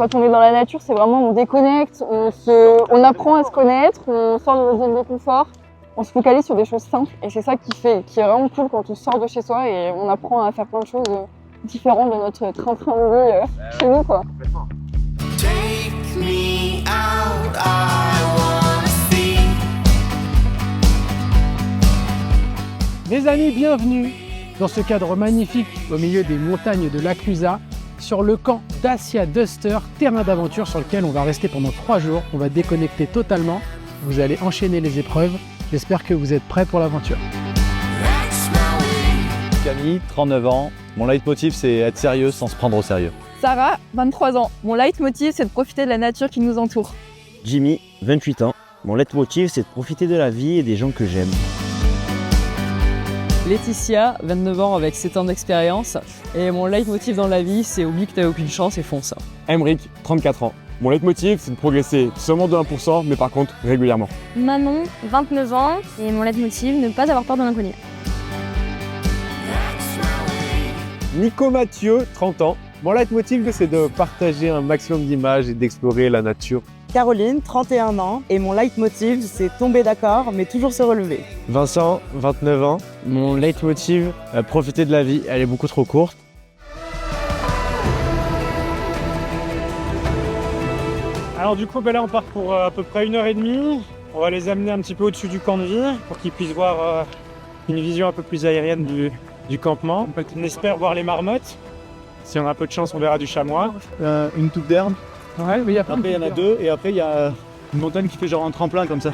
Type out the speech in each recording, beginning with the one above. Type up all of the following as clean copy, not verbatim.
quand on est dans la nature, c'est vraiment on déconnecte, on apprend à se connaître, on sort de notre zone de confort, on se focalise sur des choses simples et c'est ça qui est vraiment cool quand on sort de chez soi et on apprend à faire plein de choses différentes de notre train-train de vie chez nous, quoi. Take me out, I wanna see. Les amis, bienvenue dans ce cadre magnifique au milieu des montagnes de l'Aclusa, sur le camp Dacia Duster, terrain d'aventure sur lequel on va rester pendant 3 jours. On va déconnecter totalement, vous allez enchaîner les épreuves. J'espère que vous êtes prêts pour l'aventure. Camille, 39 ans. Mon leitmotiv, c'est être sérieux sans se prendre au sérieux. Sarah, 23 ans. Mon leitmotiv, c'est de profiter de la nature qui nous entoure. Jimmy, 28 ans. Mon leitmotiv, c'est de profiter de la vie et des gens que j'aime. Laetitia, 29 ans avec 7 ans d'expérience. Et mon leitmotiv dans la vie, c'est oublie que t'as aucune chance et fonce. Emric, 34 ans. Mon leitmotiv, c'est de progresser seulement de 1%, mais par contre régulièrement. Manon, 29 ans. Et mon leitmotiv, ne pas avoir peur de l'inconnu. Nico Mathieu, 30 ans. Mon leitmotiv, c'est de partager un maximum d'images et d'explorer la nature. Caroline, 31 ans, et mon leitmotiv, c'est tomber d'accord, mais toujours se relever. Vincent, 29 ans. Mon leitmotiv, profiter de la vie, elle est beaucoup trop courte. Alors du coup, là on part pour à peu près 1h30. On va les amener un petit peu au-dessus du camp de vie pour qu'ils puissent voir une vision un peu plus aérienne du campement. On espère voir les marmottes. Si on a un peu de chance, on verra du chamois. Une touffe d'herbe. Ouais, mais Après, il y en a 2, et après, il y a une montagne qui fait genre un tremplin comme ça.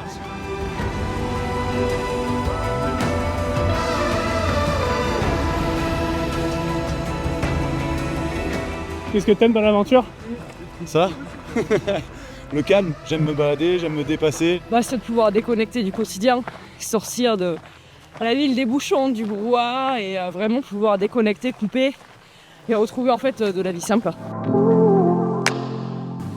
Qu'est-ce que t'aimes dans l'aventure? Ça Le calme, j'aime me balader, j'aime me dépasser. C'est de pouvoir déconnecter du quotidien, sortir de la ville des bouchons, du brouhaha et vraiment pouvoir déconnecter, couper et retrouver en fait de la vie simple.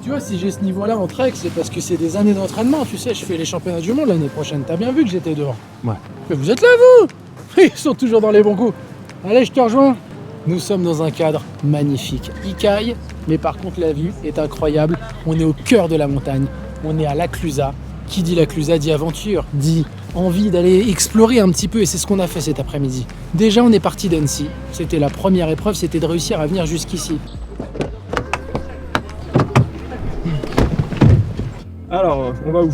Tu vois, si j'ai ce niveau-là en trek, c'est parce que c'est des années d'entraînement. Tu sais, je fais les championnats du monde l'année prochaine. T'as bien vu que j'étais devant? Ouais. Mais vous êtes là, vous? Ils sont toujours dans les bons coups. Allez, je te rejoins. Nous sommes dans un cadre magnifique. Il caille, mais par contre, la vue est incroyable. On est au cœur de la montagne. On est à l'Aclusa. Qui dit l'Aclusa dit aventure, dit envie d'aller explorer un petit peu. Et c'est ce qu'on a fait cet après-midi. Déjà, on est parti d'Annecy. C'était la première épreuve, c'était de réussir à venir jusqu'ici. Alors, on va où?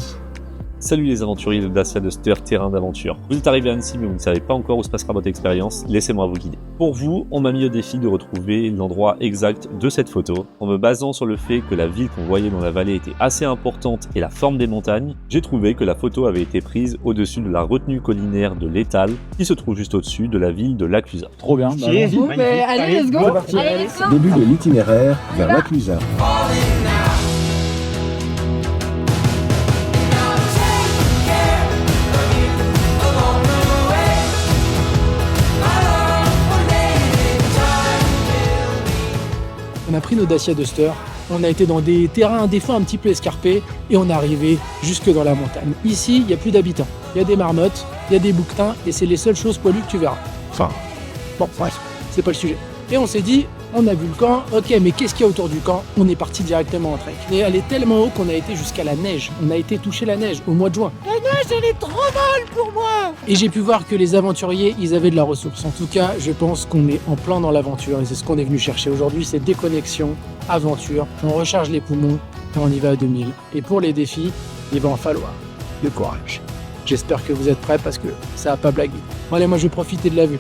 Salut les aventuriers de Dacia Duster, terrain d'aventure. Vous êtes arrivés à Annecy mais vous ne savez pas encore où se passera votre expérience, laissez-moi vous guider. Pour vous, on m'a mis au défi de retrouver l'endroit exact de cette photo. En me basant sur le fait que la ville qu'on voyait dans la vallée était assez importante et la forme des montagnes, j'ai trouvé que la photo avait été prise au-dessus de la retenue collinaire de l'Étal, qui se trouve juste au-dessus de la ville de l'Aclusa. Trop bien. Allez, let's go. Allez, let's go. Début de l'itinéraire vers l'Aclusa. On a pris nos Dacia Duster, on a été dans des terrains des fois un petit peu escarpés et on est arrivé jusque dans la montagne. Ici, il n'y a plus d'habitants. Il y a des marmottes, il y a des bouquetins et c'est les seules choses poilues que tu verras. Enfin, bon, bref, c'est pas le sujet. Et on s'est dit, on a vu le camp, ok, mais qu'est-ce qu'il y a autour du camp? On est parti directement en trek. Et elle est tellement haut qu'on a été jusqu'à la neige. On a été toucher la neige au mois de juin. La neige, elle est trop molle pour moi! Et j'ai pu voir que les aventuriers, ils avaient de la ressource. En tout cas, je pense qu'on est en plein dans l'aventure et c'est ce qu'on est venu chercher aujourd'hui, c'est déconnexion, aventure. On recharge les poumons et on y va à 2000. Et pour les défis, il va en falloir de courage. J'espère que vous êtes prêts parce que ça va pas blaguer. Bon, allez, moi je vais profiter de la vue.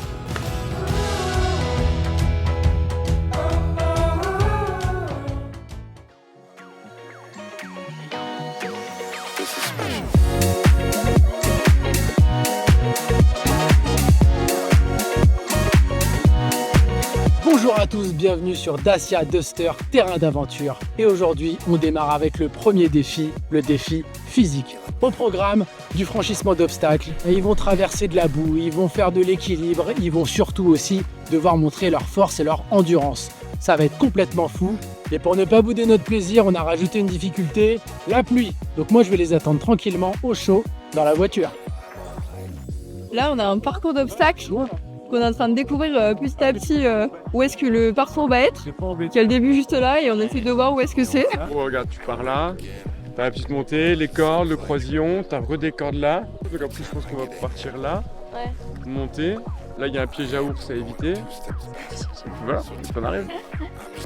Bonjour à tous, bienvenue sur Dacia Duster, terrain d'aventure. Et aujourd'hui, on démarre avec le premier défi, le défi physique. Au programme, du franchissement d'obstacles. Ils vont traverser de la boue, ils vont faire de l'équilibre, ils vont surtout aussi devoir montrer leur force et leur endurance. Ça va être complètement fou. Et pour ne pas bouder notre plaisir, on a rajouté une difficulté, la pluie. Donc moi, je vais les attendre tranquillement au chaud dans la voiture. Là, on a un parcours d'obstacles qu'on est en train de découvrir petit à petit où est-ce que le parcours va être. Il y a le début juste là et on essaie de voir où est-ce que c'est. Oh, regarde, tu pars là, t'as la petite montée, les cordes, le croisillon, t'as des cordes là. Donc après je pense qu'on va partir là, monter. Là il y a un piège à ours à éviter. Voilà, on arrive.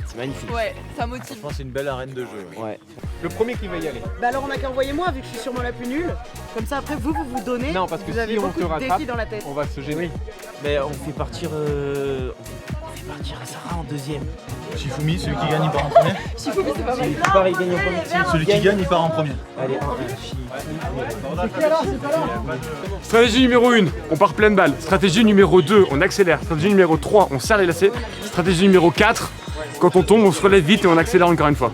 C'est magnifique. Ouais, ça motive. Je pense que c'est une belle arène de jeu. Ouais. Le premier qui va y aller. Bah alors on a qu'à envoyer moi vu que je suis sûrement la plus nulle. Comme ça après vous donnez. Non, parce que vous avez si on beaucoup te de rattrape, défis dans la tête. on va se gêner. Mais on fait partir Sarah en deuxième. Shifumi, celui qui gagne, il part en premier. Shifumi, c'est pas mal. Pareil, il gagne en premier. Celui qui gagne, il part en premier. Allez, Stratégie numéro 1, on part pleine balle. Stratégie numéro 2, on accélère. Stratégie numéro 3, on serre les lacets. Stratégie numéro 4, quand on tombe, on se relève vite et on accélère encore une fois.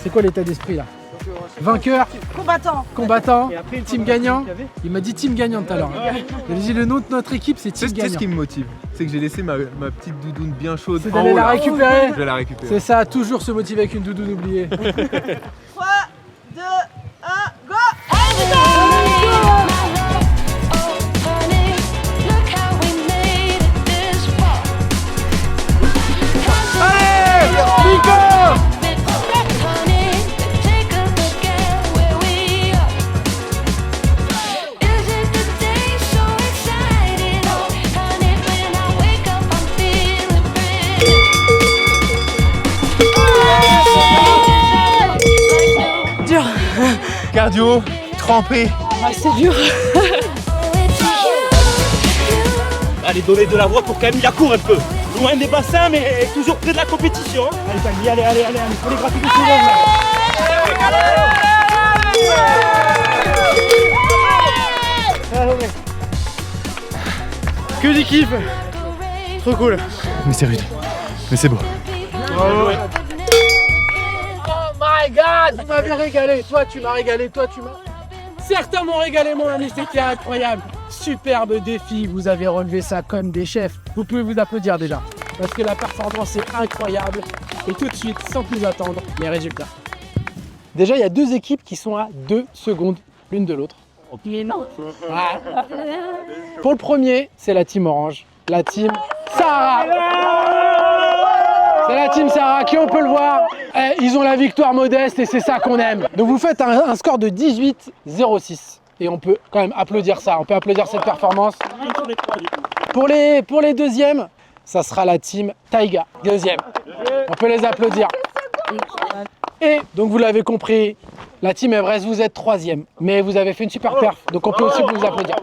C'est quoi l'état d'esprit là? Vainqueur, combattant, team gagnant. Il m'a dit team gagnant tout à l'heure. Il a dit le nom de notre équipe c'est team gagnant. C'est ce qui me motive. C'est que j'ai laissé ma petite doudoune bien chaude. C'est d'aller la récupérer. Je vais la récupérer. C'est ça, toujours se motiver avec une doudoune oubliée. 3, 2, 1, go! Cardio, trempé. Ah, c'est dur. Allez, donnez de la voix pour Camille, la court un peu. Loin des bassins, mais toujours près de la compétition. Allez, Camille, allez, faut les graphiques de souvent là. Que du kiff. Trop cool. Mais c'est rude. Mais c'est beau. Oh my god, tu m'avais régalé, toi tu m'as régalé, toi tu m'as... Certains m'ont régalé mon ami, c'était incroyable. Superbe défi, vous avez relevé ça comme des chefs. Vous pouvez vous applaudir déjà, parce que la performance est incroyable. Et tout de suite, sans plus attendre, les résultats. Déjà, il y a deux équipes qui sont à 2 secondes l'une de l'autre. Mais non. Ah. Pour le premier, c'est la team orange, la team Sarah. C'est la team Sarah qui, on peut le voir, ils ont la victoire modeste et c'est ça qu'on aime. Donc vous faites un score de 18-06 et on peut quand même applaudir ça, on peut applaudir cette performance. Pour les deuxièmes, ça sera la team Taiga, deuxième. On peut les applaudir. Et donc vous l'avez compris, la team Everest, vous êtes troisième, mais vous avez fait une super perf, donc on peut aussi vous applaudir.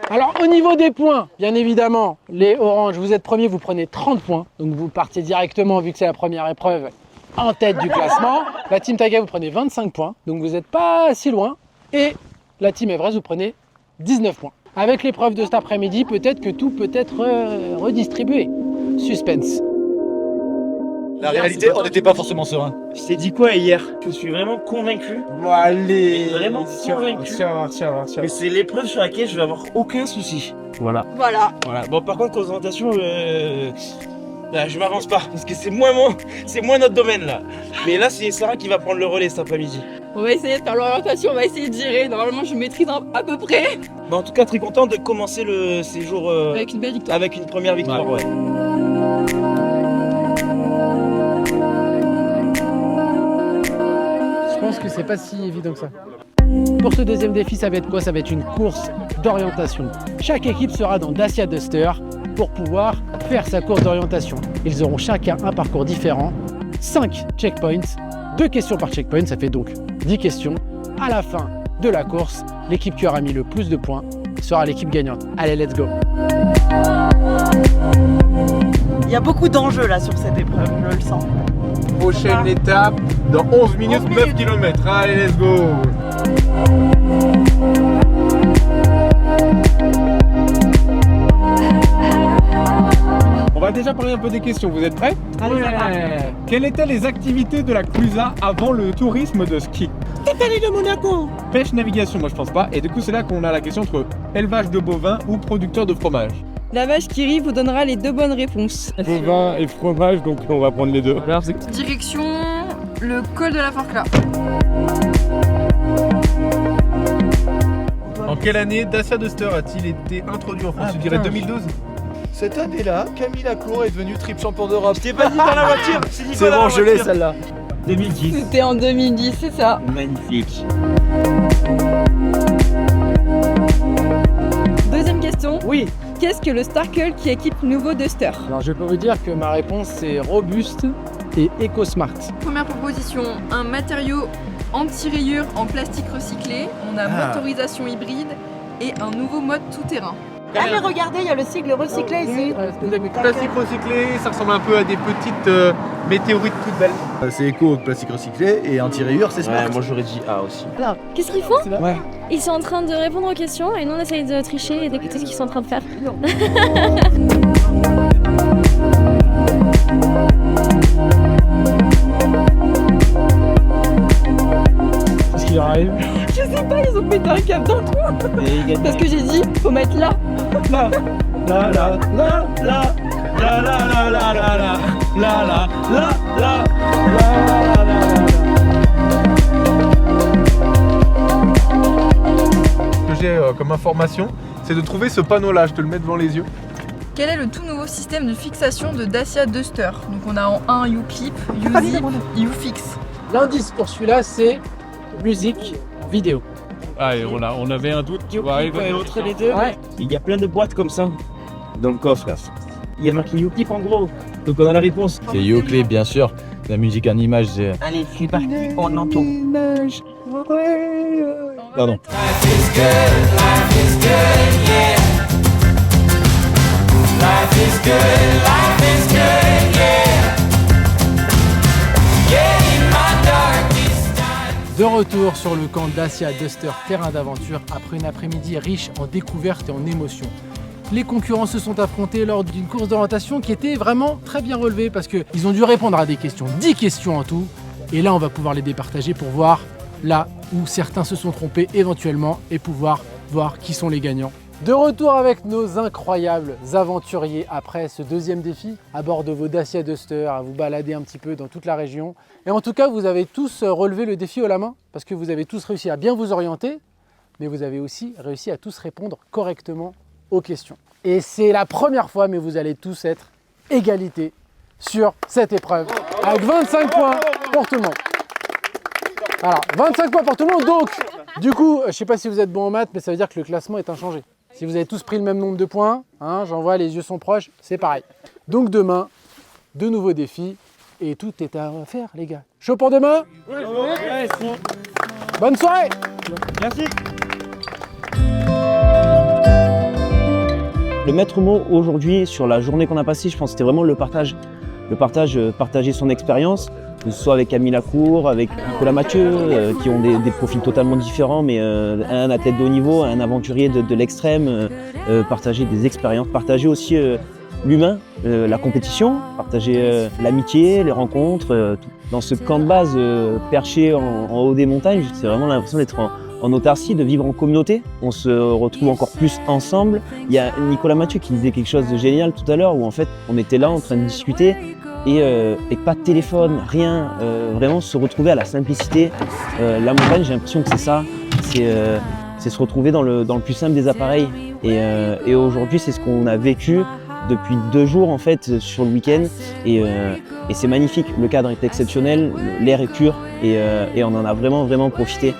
Alors au niveau des points, bien évidemment, les oranges, vous êtes premiers, vous prenez 30 points, donc vous partez directement, vu que c'est la première épreuve, en tête du classement. La team Taiga, vous prenez 25 points, donc vous n'êtes pas si loin. Et la team Everest, vous prenez 19 points. Avec l'épreuve de cet après-midi, peut-être que tout peut être redistribué. Suspense. La réalité, on n'était pas forcément serein. Je t'ai dit quoi hier? Je suis vraiment convaincu. Bon, allez. Vraiment convaincu. Tiens. Mais c'est l'épreuve sur laquelle je vais avoir aucun souci. Voilà. Voilà. Bon, par contre, concentration, là, je m'avance pas parce que c'est moins notre domaine là. Mais là, c'est Sarah qui va prendre le relais cet après-midi. On va essayer de faire l'orientation, on va essayer de gérer. Normalement, je maîtrise à peu près. Bon, en tout cas, très content de commencer le séjour Avec une belle victoire. avec une première victoire. Ouais. Je pense que c'est pas si évident que ça. Pour ce deuxième défi, ça va être quoi? Ça va être une course d'orientation. Chaque équipe sera dans Dacia Duster pour pouvoir faire sa course d'orientation. Ils auront chacun un parcours différent, 5 checkpoints, 2 questions par checkpoint, ça fait donc 10 questions. À la fin de la course, l'équipe qui aura mis le plus de points sera l'équipe gagnante. Allez, let's go! Il y a beaucoup d'enjeux là sur cette épreuve, je le sens. Prochaine étape, dans 11 minutes, 9 km. Allez, let's go! On va déjà parler un peu des questions, vous êtes prêts? Allez, Quelles étaient les activités de la Clusa avant le tourisme de ski? Italie de Monaco. Pêche, navigation, moi je pense pas. Et du coup, c'est là qu'on a la question entre élevage de bovins ou producteur de fromage. La vache qui rit vous donnera les 2 bonnes réponses. Bovin et fromage, donc on va prendre les deux. Direction le col de la Forclaz. En quelle année Dacia Duster a-t-il été introduit en France? Tu dirais 2012? Cette année-là, Camille Lacour est devenue triple champion d'Europe. Je t'ai pas dit dans la voiture, c'est Nicolas. C'est bon, dans la je l'ai voiture. celle-là. 2010. C'était en 2010, c'est ça. Magnifique. Deuxième question. Oui. Qu'est-ce que le Starkle qui équipe nouveau Duster? Alors je peux vous dire que ma réponse c'est robuste et EcoSmart. Première proposition, un matériau anti-rayures en plastique recyclé. On a motorisation hybride et un nouveau mode tout-terrain. Ah mais regardez, il y a le sigle recyclé ici. Plastique recyclé, ça ressemble un peu à des petites météorites toutes belles. C'est éco, plastique recyclé et anti-rayures, c'est smart. Ouais, moi j'aurais dit A aussi. Alors, qu'est-ce qu'ils font? Ouais. Ils sont en train de répondre aux questions et nous on essaye de tricher et d'écouter ce qu'ils sont en train de faire. Qu'est-ce qui leur arrive? Je sais pas, ils ont pété un câble dans le trou. Parce que j'ai dit, faut mettre là. La la la la la la la la la la la la la la la. Ce que j'ai comme information, c'est de trouver ce panneau-là. Je te le mets devant les yeux. Quel est le tout nouveau système de fixation de Dacia Duster? Donc on a en 1 U-Clip, U-Zip, U-Fix. L'indice pour celui-là c'est musique, vidéo. Ah, et on avait un doute qui va arriver. Entre les deux, Ouais. il y a plein de boîtes comme ça dans le coffre là. Il y a marqué YouClip en gros. Donc on a la réponse. C'est YouClip, bien sûr. La musique en image, c'est... Allez, c'est parti, on entend. Pardon. Life is good, yeah. Life is good, yeah. Yeah, in my darkest time. De retour sur le camp Dacia Duster terrain d'aventure après une après-midi riche en découvertes et en émotions. Les concurrents se sont affrontés lors d'une course d'orientation qui était vraiment très bien relevée parce qu'ils ont dû répondre à des questions, 10 questions en tout. Et là, on va pouvoir les départager pour voir là où certains se sont trompés éventuellement et pouvoir voir qui sont les gagnants. De retour avec nos incroyables aventuriers après ce deuxième défi à bord de vos Dacia Duster, à vous balader un petit peu dans toute la région. Et en tout cas, vous avez tous relevé le défi haut la main parce que vous avez tous réussi à bien vous orienter, mais vous avez aussi réussi à tous répondre correctement aux questions. Et c'est la première fois, mais vous allez tous être égalité sur cette épreuve avec 25 points pour tout le monde. Alors, 25 points pour tout le monde, donc du coup, je ne sais pas si vous êtes bon en maths, mais ça veut dire que le classement est inchangé. Si vous avez tous pris le même nombre de points, hein, j'en vois, les yeux sont proches, c'est pareil. Donc demain, de nouveaux défis et tout est à faire, les gars. Chaud pour demain? Ouais, Bonne soirée! merci. Le maître mot aujourd'hui sur la journée qu'on a passée, je pense que c'était vraiment le partage. Partager son expérience, que ce soit avec Camille Lacour, avec Nicolas Mathieu, qui ont des profils totalement différents, mais un athlète de haut niveau, un aventurier de l'extrême, partager des expériences, partager aussi l'humain, la compétition, partager l'amitié, les rencontres. Dans ce camp de base perché en haut des montagnes, c'est vraiment l'impression d'être en autarcie, de vivre en communauté. On se retrouve encore plus ensemble. Il y a Nicolas Mathieu qui disait quelque chose de génial tout à l'heure, où en fait on était là en train de discuter et pas de téléphone, rien, vraiment se retrouver à la simplicité. La montagne, j'ai l'impression que c'est ça, c'est se retrouver dans le plus simple des appareils. Et aujourd'hui, c'est ce qu'on a vécu depuis 2 jours en fait sur le week-end et c'est magnifique. Le cadre est exceptionnel, l'air est pur et on en a vraiment profité.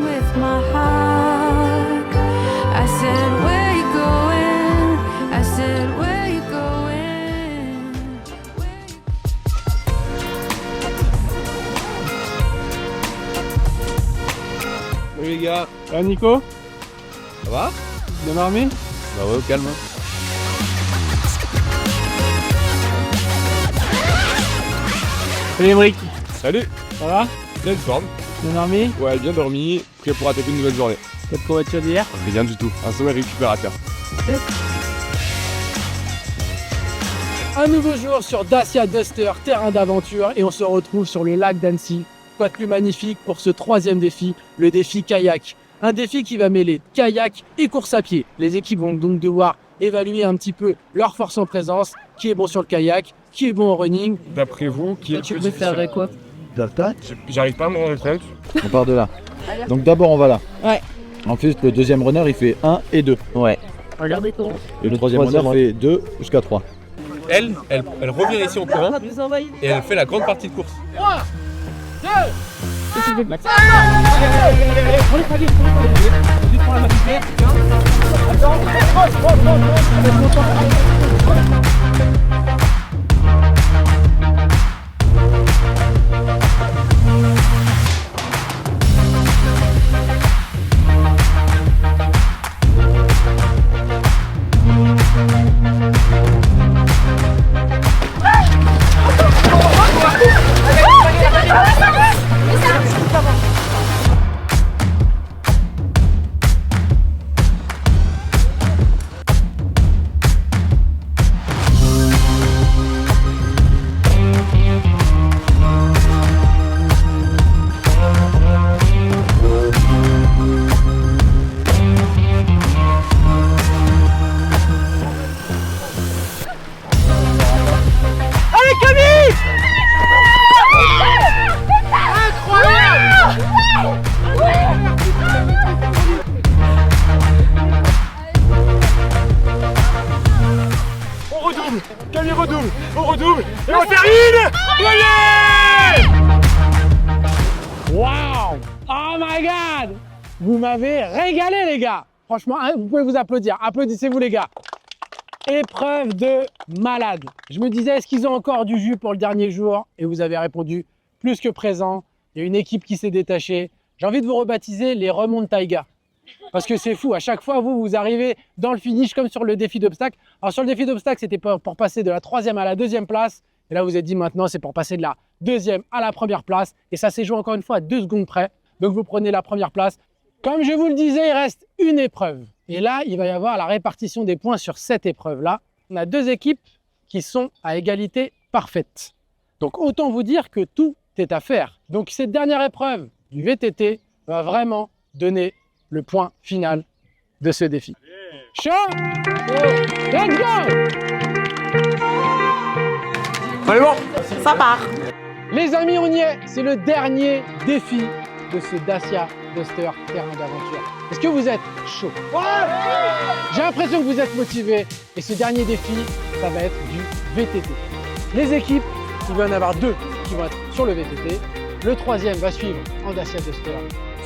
With my heart, I said, where you going? I said, where you going? Salut les gars. Ça va Nico? Ça va? Bien dormi? Bah ouais, au calme. Salut Emric, Salut, ça va? pleine forme. Bien dormi? Ouais, bien dormi, prêt pour attaquer une nouvelle journée. Pas de courbature d'hier? Rien du tout, un sommeil récupérateur. Un nouveau jour sur Dacia Duster, terrain d'aventure, et on se retrouve sur le lac d'Annecy. Quoi de plus magnifique pour ce 3e défi, le défi kayak. Un défi qui va mêler kayak et course à pied. Les équipes vont donc devoir évaluer un petit peu leur force en présence, qui est bon sur le kayak, qui est bon en running. D'après vous, qui est Tu le plus préférerais quoi? Delta. J'arrive pas à me rendre compte. On part de là. Donc d'abord on va là. Ouais. En plus, le deuxième runner, il fait 1 et 2. Ouais. Regardez ton. Et le troisième runner fait 2 jusqu'à 3. Elle revient ici au courant et elle fait la grande partie de course. 3, 2, 1. Camille redouble, on redouble et on termine. Waouh! Oh my god! Vous m'avez régalé les gars! Franchement, hein, vous pouvez vous applaudir. Applaudissez-vous les gars. Épreuve de malade. Je me disais, est-ce qu'ils ont encore du jus pour le dernier jour? Et vous avez répondu plus que présent. Il y a une équipe qui s'est détachée. J'ai envie de vous rebaptiser les remontaigas. Parce que c'est fou, à chaque fois, vous arrivez dans le finish comme sur le défi d'obstacle. Alors sur le défi d'obstacle, c'était pour passer de la 3e à la 2e place. Et là, vous êtes dit maintenant, c'est pour passer de la 2e à la 1re place. Et ça s'est joué encore une fois à 2 secondes près. Donc vous prenez la 1re place. Comme je vous le disais, il reste une épreuve. Et là, il va y avoir la répartition des points sur cette épreuve-là. On a 2 équipes qui sont à égalité parfaite. Donc autant vous dire que tout est à faire. Donc cette dernière épreuve du VTT va vraiment donner le point final de ce défi. Chaud? Let's go! Allez bon, ça part. Les amis, on y est. C'est le dernier défi de ce Dacia Duster terrain d'aventure. Est-ce que vous êtes chaud? J'ai l'impression que vous êtes motivés. Et ce dernier défi, ça va être du VTT. Les équipes, il va y en avoir 2 qui vont être sur le VTT. Le 3e va suivre en Dacia Duster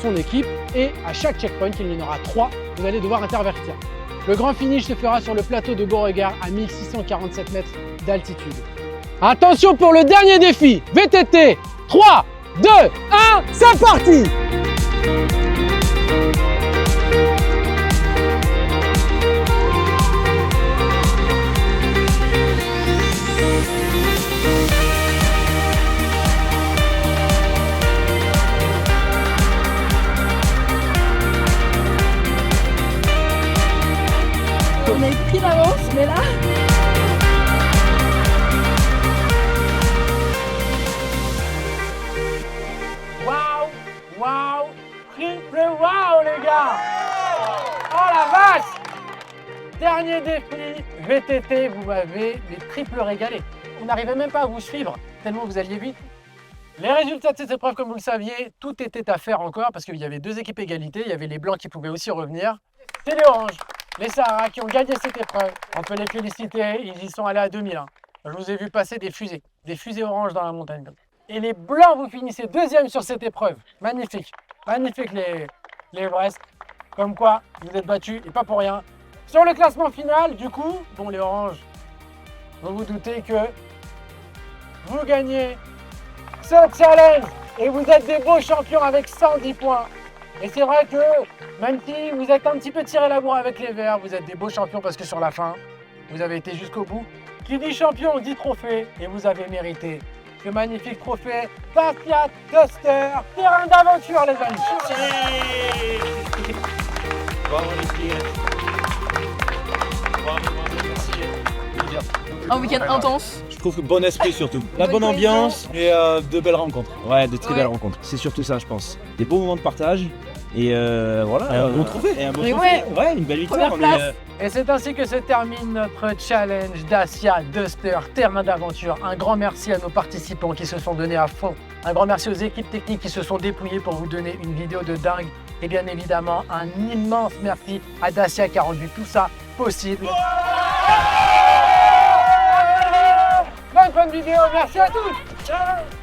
son équipe. Et à chaque checkpoint, il y en aura 3. Vous allez devoir intervertir. Le grand finish se fera sur le plateau de Beauregard à 1647 mètres d'altitude. Attention pour le dernier défi, VTT, 3, 2, 1, c'est parti! On a pris l'avance, mais là... Waouh! Triple waouh les gars! Oh la vache! Dernier défi, VTT, vous m'avez les triples régalés. On n'arrivait même pas à vous suivre, tellement vous alliez vite. Les résultats de cette épreuve, comme vous le saviez, tout était à faire encore parce qu'il y avait 2 équipes égalité, il y avait les blancs qui pouvaient aussi revenir. C'est les oranges, les Sahara qui ont gagné cette épreuve. On peut les féliciter, ils y sont allés à 2001. Je vous ai vu passer des fusées oranges dans la montagne. Et les blancs, vous finissez 2e sur cette épreuve. Magnifique. Magnifique les Brest. Comme quoi, vous êtes battus et pas pour rien. Sur le classement final, du coup, bon les oranges, vous vous doutez que vous gagnez ce challenge et vous êtes des beaux champions avec 110 points. Et c'est vrai que même si vous êtes un petit peu tiré la bourre avec les verts, vous êtes des beaux champions parce que sur la fin, vous avez été jusqu'au bout. Qui dit champion dit trophée et vous avez mérité ce magnifique trophée Dacia Duster terrain d'aventure les amis. Un week-end intense. Je trouve que bon esprit surtout. La bonne ambiance et de belles rencontres. Ouais, de très belles rencontres. C'est surtout ça, je pense. Des beaux moments de partage Et voilà. Un bon trophée. Et un bon Mais trophée. Ouais, une belle victoire. Première place. Et c'est ainsi que se termine notre challenge Dacia Duster Terrain d'aventure. Un grand merci à nos participants qui se sont donnés à fond. Un grand merci aux équipes techniques qui se sont dépouillées pour vous donner une vidéo de dingue. Et bien évidemment, un immense merci à Dacia qui a rendu tout ça possible. Bonne vidéo, merci à tous. Ciao.